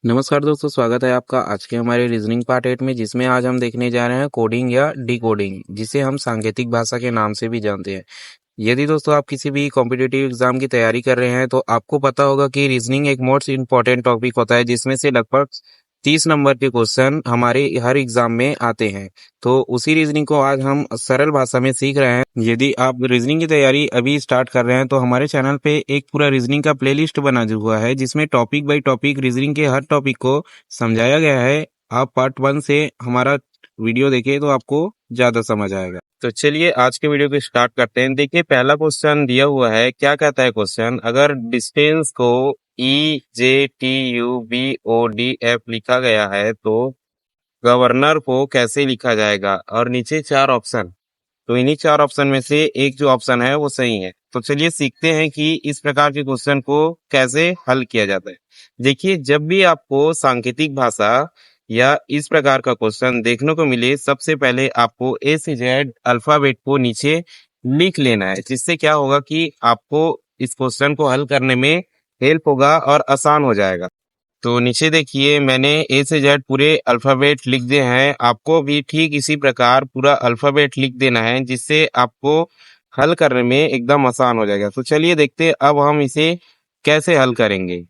नमस्कार दोस्तों, स्वागत है आपका आज के हमारे रीजनिंग पार्ट 8 में, जिसमें आज हम देखने जा रहे हैं कोडिंग या डिकोडिंग, जिसे हम सांकेतिक भाषा के नाम से भी जानते हैं। यदि दोस्तों आप किसी भी कॉम्पिटिटिव एग्जाम की तैयारी कर रहे हैं तो आपको पता होगा कि रीजनिंग एक मोस्ट इम्पॉर्टेंट टॉपिक होता है, जिसमें से लगभग 30 नंबर के क्वेश्चन हमारे हर एग्जाम में आते हैं। तो उसी रीजनिंग को आज हम सरल भाषा में सीख रहे हैं। यदि आप रीजनिंग की तैयारी अभी स्टार्ट कर रहे हैं तो हमारे चैनल पे एक पूरा रीजनिंग का प्लेलिस्ट बना हुआ है, जिसमें टॉपिक बाय टॉपिक रीजनिंग के हर टॉपिक को समझाया गया है। आप पार्ट 1 से हमारा वीडियो देखें तो आपको ज्यादा समझ आएगा। तो चलिए आज के वीडियो को स्टार्ट करते हैं। देखिए पहला क्वेश्चन दिया हुआ है। क्या कहता है क्वेश्चन? अगर डिस्टेंस को EJTUBODF लिखा गया है तो गवर्नर को कैसे लिखा जाएगा? और नीचे 4 ऑप्शन। तो इन्हीं 4 ऑप्शन में से एक जो ऑप्शन है वो सही है। तो चलिए सीखते हैं कि इस प्रकार के क्वेश्चन को कैसे हल किया जाता है। देखिए जब भी आपको सांकेतिक भाषा या इस प्रकार का क्वेश्चन देखने को मिले, सबसे पहले आपको ए से जेड अल्फाबेट को नीचे लिख लेना है, जिससे क्या होगा कि आपको इस क्वेश्चन को हल करने में हेल्प होगा और आसान हो जाएगा। तो नीचे देखिए मैंने ए से जेड पूरे अल्फाबेट लिख दिए हैं। आपको भी ठीक इसी प्रकार पूरा अल्फाबेट लिख देना है, जिससे आपको हल करने में एकदम आसान हो जाएगा। तो चलिए देखते हैं अब हम इसे कैसे हल करेंगे।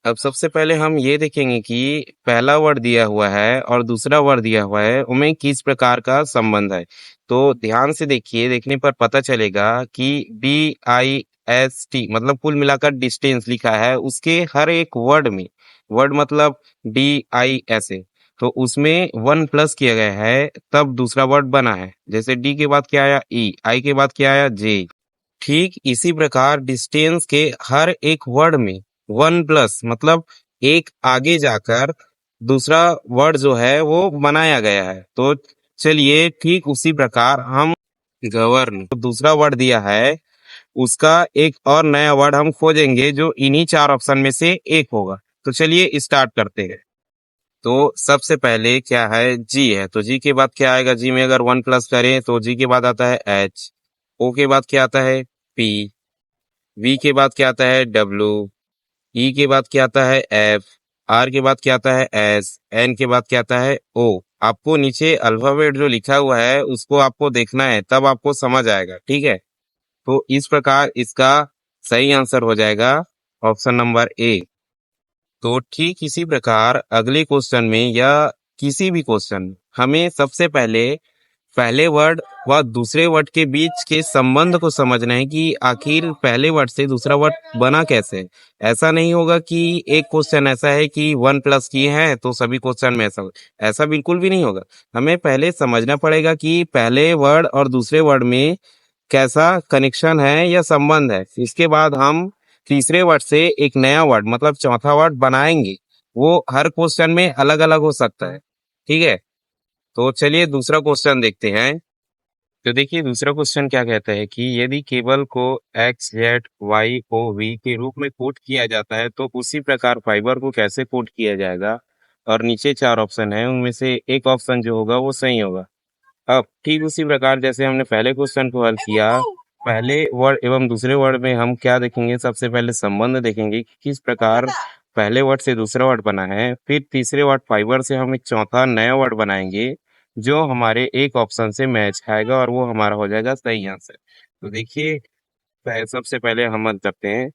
अब सबसे पहले हम ये देखेंगे कि पहला वर्ड दिया हुआ है और दूसरा वर्ड दिया हुआ है, उनमें किस प्रकार का संबंध है। तो ध्यान से देखिए, देखने पर पता चलेगा कि DIST मतलब कुल मिलाकर डिस्टेंस लिखा है। उसके हर एक वर्ड में, वर्ड मतलब DIS, तो उसमें 1 प्लस किया गया है, तब दूसरा वर्ड बना है। जैसे डी के बाद क्या आया E, आई के बाद क्या आया J। ठीक इसी प्रकार डिस्टेंस के हर एक वर्ड में 1 प्लस मतलब एक आगे जाकर दूसरा वर्ड जो है वो बनाया गया है। तो चलिए ठीक उसी प्रकार हम गवर्न दूसरा वर्ड दिया है, उसका एक और नया वर्ड हम खोजेंगे जो इन्हीं 4 ऑप्शन में से एक होगा। तो चलिए स्टार्ट करते हैं। तो सबसे पहले क्या है? जी है। तो जी के बाद क्या आएगा? जी में अगर 1 प्लस करें तो जी के बाद आता है H, ओ के बाद क्या आता है P, वी के बाद क्या आता है W, ई के बाद क्या आता है F, आर के बाद क्या आता है S, एन के बाद क्या आता है O। आपको नीचे अल्फाबेट जो लिखा हुआ है उसको आपको देखना है, तब आपको समझ आएगा। ठीक है, तो इस प्रकार इसका सही आंसर हो जाएगा ऑप्शन नंबर ए। तो ठीक इसी प्रकार अगले क्वेश्चन में या किसी भी क्वेश्चन में हमें सबसे पहले पहले वर्ड व दूसरे वर्ड के बीच के संबंध को समझना है कि आखिर पहले वर्ड से दूसरा वर्ड बना कैसे। ऐसा नहीं होगा कि एक क्वेश्चन ऐसा है कि 1 प्लस किए हैं तो सभी क्वेश्चन में ऐसा बिल्कुल भी नहीं होगा। हमें पहले समझना पड़ेगा कि पहले वर्ड और दूसरे वर्ड में कैसा कनेक्शन है या संबंध है। इसके बाद हम तीसरे वर्ड से एक नया वर्ड मतलब चौथा वर्ड बनाएंगे। वो हर क्वेश्चन में अलग अलग हो सकता है। ठीक है, तो चलिए दूसरा क्वेश्चन देखते हैं। तो देखिए दूसरा क्वेश्चन क्या कहता है कि यदि केबल को XZYOV के रूप में कोड किया जाता है तो उसी प्रकार फाइबर को कैसे कोड किया जाएगा? और नीचे 4 ऑप्शन है, उनमें से एक ऑप्शन जो होगा वो सही होगा। अब ठीक उसी प्रकार जैसे हमने पहले क्वेश्चन को हल किया, पहले वर्ड एवं दूसरे वर्ड में हम क्या देखेंगे? सबसे पहले संबंध देखेंगे कि किस प्रकार पहले वर्ड से दूसरा वर्ड बना है। फिर तीसरे वर्ड फाइबर से हम एक चौथा नया वर्ड बनाएंगे जो हमारे एक ऑप्शन से मैच खाएगा और वो हमारा हो जाएगा सही आंसर। तो देखिए सबसे पहले हम हल करते हैं।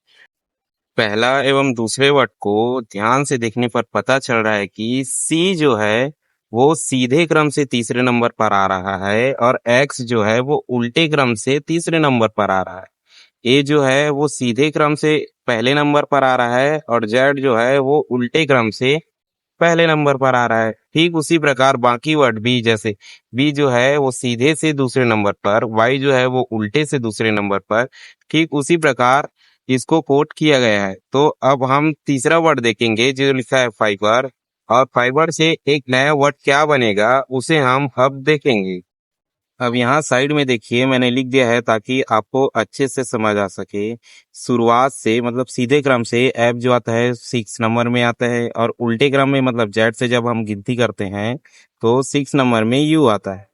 पहला एवं दूसरे वर्ड को ध्यान से देखने पर पता चल रहा है कि सी जो है वो सीधे क्रम से तीसरे नंबर पर आ रहा है और एक्स जो है वो उल्टे क्रम से तीसरे नंबर पर आ रहा है। ए जो है वो सीधे क्रम से पहले नंबर पर आ रहा है और जेड जो है वो उल्टे क्रम से पहले नंबर पर आ रहा है। ठीक उसी प्रकार बाकी वर्ड बी, जैसे बी जो है वो सीधे से दूसरे नंबर पर, वाई जो है वो उल्टे से दूसरे नंबर पर, ठीक उसी प्रकार इसको कोट किया गया है। तो अब हम तीसरा वर्ड देखेंगे जो लिखा है फाइबर, और फाइबर से एक नया वर्ड क्या बनेगा उसे हम अब देखेंगे। अब यहाँ साइड में देखिए मैंने लिख दिया है ताकि आपको अच्छे से समझ आ सके। शुरुआत से मतलब सीधे क्रम से एफ जो आता है 6 नंबर में आता है और उल्टे क्रम में मतलब जेड से जब हम गिनती करते हैं तो 6 नंबर में यू आता है।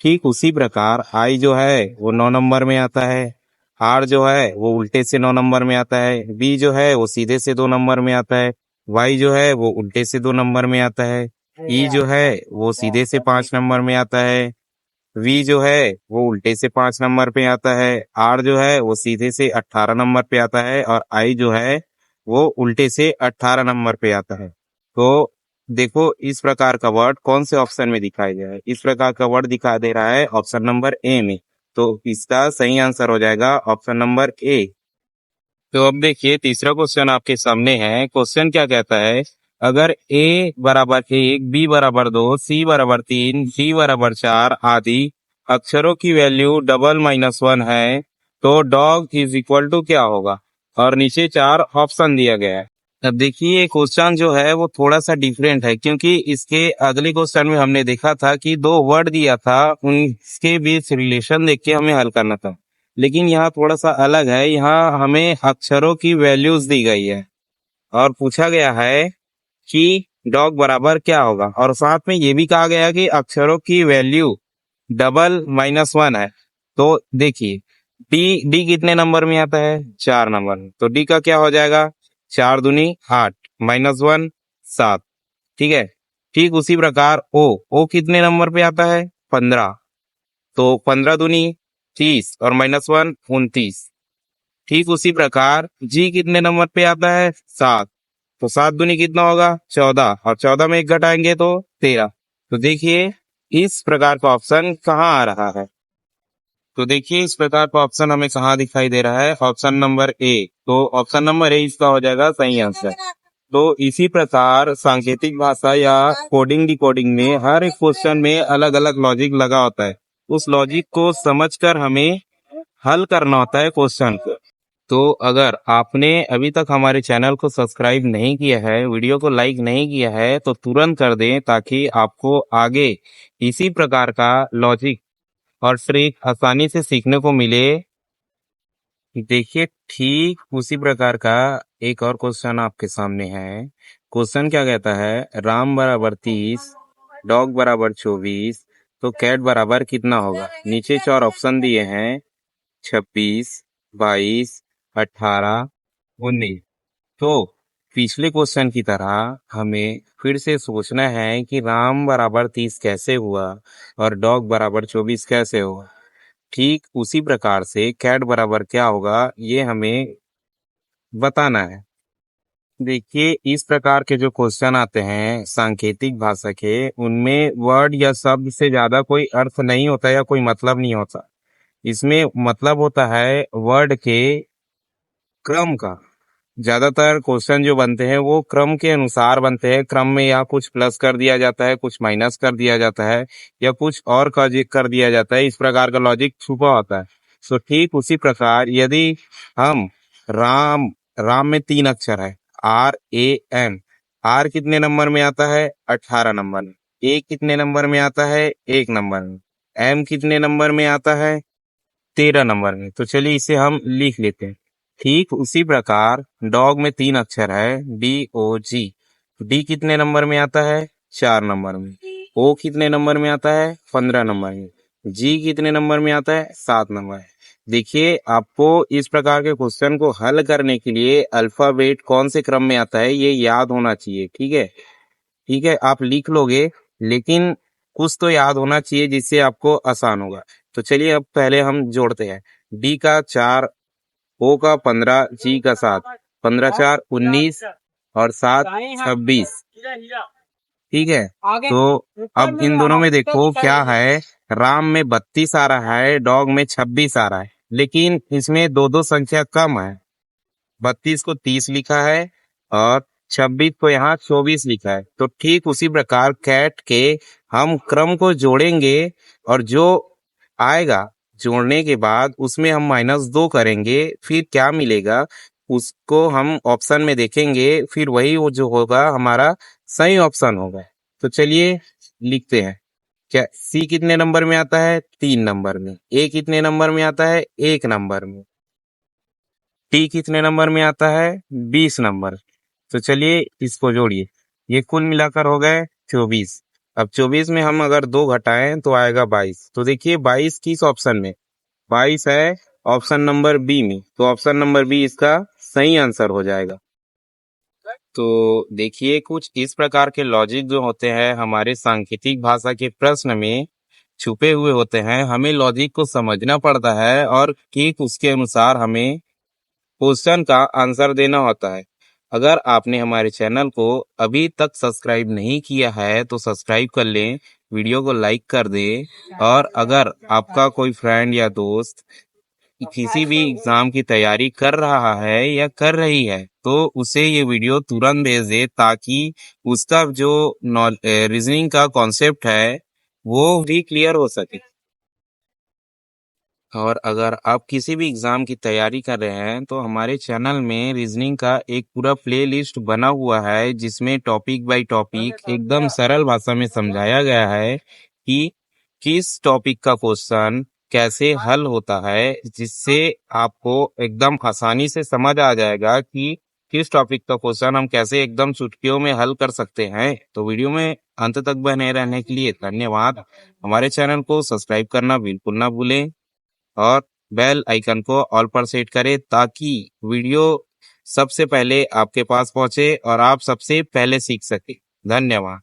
ठीक उसी प्रकार आई जो है वो 9 नंबर में आता है, आर जो है वो उल्टे से 9 नंबर में आता है, बी जो है वो सीधे से 2 नंबर में आता है, वाई जो है वो उल्टे से 2 नंबर में आता है, ई जो है वो सीधे से 5 नंबर में आता है, वी जो है वो उल्टे से 5 नंबर पे आता है, आर जो है वो सीधे से 18 नंबर पे आता है और आई जो है वो उल्टे से 18 नंबर पे आता है। तो देखो इस प्रकार का वर्ड कौन से ऑप्शन में दिखाई दे रहा है? इस प्रकार का वर्ड दिखा दे रहा है ऑप्शन नंबर ए में। तो इसका सही आंसर हो जाएगा ऑप्शन नंबर ए। तो अब देखिए तीसरा क्वेश्चन आपके सामने है। क्वेश्चन क्या कहता है? अगर ए बराबर 1, बी बराबर 2, सी बराबर 3, डी बराबर 4 आदि अक्षरों की वैल्यू डबल माइनस 1 है तो डॉग इज इक्वल टू क्या होगा? और नीचे 4 ऑप्शन दिया गया है। अब देखिए क्वेश्चन जो है वो थोड़ा सा डिफरेंट है, क्योंकि इसके अगले क्वेश्चन में हमने देखा था कि 2 वर्ड दिया था, उनके बीच रिलेशन देख के हमें हल करना था। लेकिन यहाँ थोड़ा सा अलग है, यहाँ हमें अक्षरों की वैल्यूज दी गई है और पूछा गया है कि डॉग बराबर क्या होगा, और साथ में ये भी कहा गया है कि अक्षरों की वैल्यू डबल माइनस 1 है। तो देखिए डी डी कितने नंबर में आता है? 4 नंबर में। तो डी का क्या हो जाएगा? 4 दूनी 8 माइनस 1 7। ठीक है। ठीक उसी प्रकार ओ कितने नंबर पे आता है? 15। तो 15 दूनी 30 और माइनस 1 29। ठीक उसी प्रकार जी कितने नंबर पे आता है? 7। तो 7 दूनी कितना होगा? 14 और 14 में 1 घटाएंगे तो 13। तो देखिए इस प्रकार का ऑप्शन कहाँ आ रहा है? तो देखिए इस प्रकार का ऑप्शन हमें कहाँ दिखाई दे रहा है? Option number A. तो ऑप्शन नंबर ए इसका हो जाएगा सही आंसर। तो इसी प्रकार सांकेतिक भाषा या कोडिंग डिकोडिंग में हर एक क्वेश्चन में अलग अलग लॉजिक लगा होता है। उस लॉजिक को समझकर हमें हल करना होता है क्वेश्चन को। तो अगर आपने अभी तक हमारे चैनल को सब्सक्राइब नहीं किया है, वीडियो को लाइक नहीं किया है, तो तुरंत कर दें ताकि आपको आगे इसी प्रकार का लॉजिक और ट्रिक आसानी से सीखने को मिले। देखिए ठीक उसी प्रकार का एक और क्वेश्चन आपके सामने है। क्वेश्चन क्या कहता है? राम बराबर 30, डॉग बराबर 24, तो कैट बराबर कितना होगा? नीचे 4 ऑप्शन दिए हैं, 26, 22, 18, 19। तो पिछले क्वेश्चन की तरह हमें फिर से सोचना है कि राम बराबर 30 कैसे हुआ और डॉग बराबर 24 कैसे हुआ। ठीक उसी प्रकार से कैट बराबर क्या होगा ये हमें बताना है। देखिए इस प्रकार के जो क्वेश्चन आते हैं सांकेतिक भाषा के, उनमें वर्ड या शब्द से ज्यादा कोई अर्थ नहीं होता या कोई मतलब नहीं होता। इसमें मतलब होता है वर्ड के क्रम का। ज्यादातर क्वेश्चन जो बनते हैं वो क्रम के अनुसार बनते हैं। क्रम में या कुछ प्लस कर दिया जाता है, कुछ माइनस कर दिया जाता है, या कुछ और का कर दिया जाता है। इस प्रकार का लॉजिक छुपा होता है। सो ठीक उसी प्रकार यदि हम राम राम में 3 अक्षर है, RAM। आर कितने नंबर में आता है? 18 नंबर में। ए कितने नंबर में आता है? 1 नंबर में। एम कितने नंबर में आता है? 13 नंबर में। तो चलिए इसे हम लिख लेते हैं। ठीक उसी प्रकार डॉग में 3 अक्षर है, DOG। डी कितने नंबर में आता है? 4 नंबर में। ओ कितने नंबर में आता है? 15 नंबर में। जी कितने नंबर में आता है? 7 नंबर है। देखिए आपको इस प्रकार के क्वेश्चन को हल करने के लिए अल्फाबेट कौन से क्रम में आता है ये याद होना चाहिए। ठीक है। ठीक है, आप लिख लोगे लेकिन कुछ तो याद होना चाहिए जिससे आपको आसान होगा। तो चलिए अब पहले हम जोड़ते हैं। डी का 4, ओ का 15, जी का 7। 15 4 19 और 7 26। ठीक है। तो अब इन दोनों में देखो क्या है। राम में 32 आ रहा है, डॉग में 26 आ रहा है, लेकिन इसमें दो दो संख्या कम है। 32 को 30 लिखा है और 26 को यहाँ 24 लिखा है। तो ठीक उसी प्रकार कैट के हम क्रम को जोड़ेंगे और जो आएगा जोड़ने के बाद उसमें हम -2 करेंगे, फिर क्या मिलेगा उसको हम ऑप्शन में देखेंगे, फिर वही वो जो होगा हमारा सही ऑप्शन होगा। तो चलिए लिखते हैं। क्या सी कितने नंबर में आता है? 3 नंबर में। ए कितने नंबर में आता है? 1 नंबर में। टी कितने नंबर में आता है? 20 नंबर। तो चलिए इसको जोड़िए। ये कुल मिलाकर हो गए 24। अब 24 में हम अगर 2 घटाएं तो आएगा 22। तो देखिए 22 किस ऑप्शन में? 22 है ऑप्शन नंबर बी में। तो ऑप्शन नंबर बी इसका सही आंसर हो जाएगा। तो देखिए, कुछ इस प्रकार के लॉजिक जो होते हैं हमारे सांकेतिक भाषा के प्रश्न में छुपे हुए होते हैं। हमें लॉजिक को समझना पड़ता है और ठीक उसके अनुसार हमें क्वेश्चन का आंसर देना होता है। अगर आपने हमारे चैनल को अभी तक सब्सक्राइब नहीं किया है तो सब्सक्राइब कर लें, वीडियो को लाइक कर दें, और अगर आपका कोई फ्रेंड या दोस्त किसी भी एग्जाम की तैयारी कर रहा है या कर रही है तो उसे ये वीडियो तुरंत भेज दे, ताकि उसका जो रीजनिंग का कॉन्सेप्ट है वो भी क्लियर हो सके। और अगर आप किसी भी एग्जाम की तैयारी कर रहे हैं तो हमारे चैनल में रीजनिंग का एक पूरा प्लेलिस्ट बना हुआ है, जिसमें टॉपिक बाय टॉपिक एकदम सरल भाषा में समझाया गया है कि किस टॉपिक का क्वेश्चन कैसे हल होता है, जिससे आपको एकदम आसानी से समझ आ जाएगा कि किस टॉपिक का क्वेश्चन हम कैसे एकदम चुटकियों में हल कर सकते हैं। तो वीडियो में अंत तक बने रहने के लिए धन्यवाद। हमारे चैनल को सब्सक्राइब करना बिल्कुल ना भूलें और बेल आइकन को ऑल पर सेट करें, ताकि वीडियो सबसे पहले आपके पास पहुंचे और आप सबसे पहले सीख सके। धन्यवाद।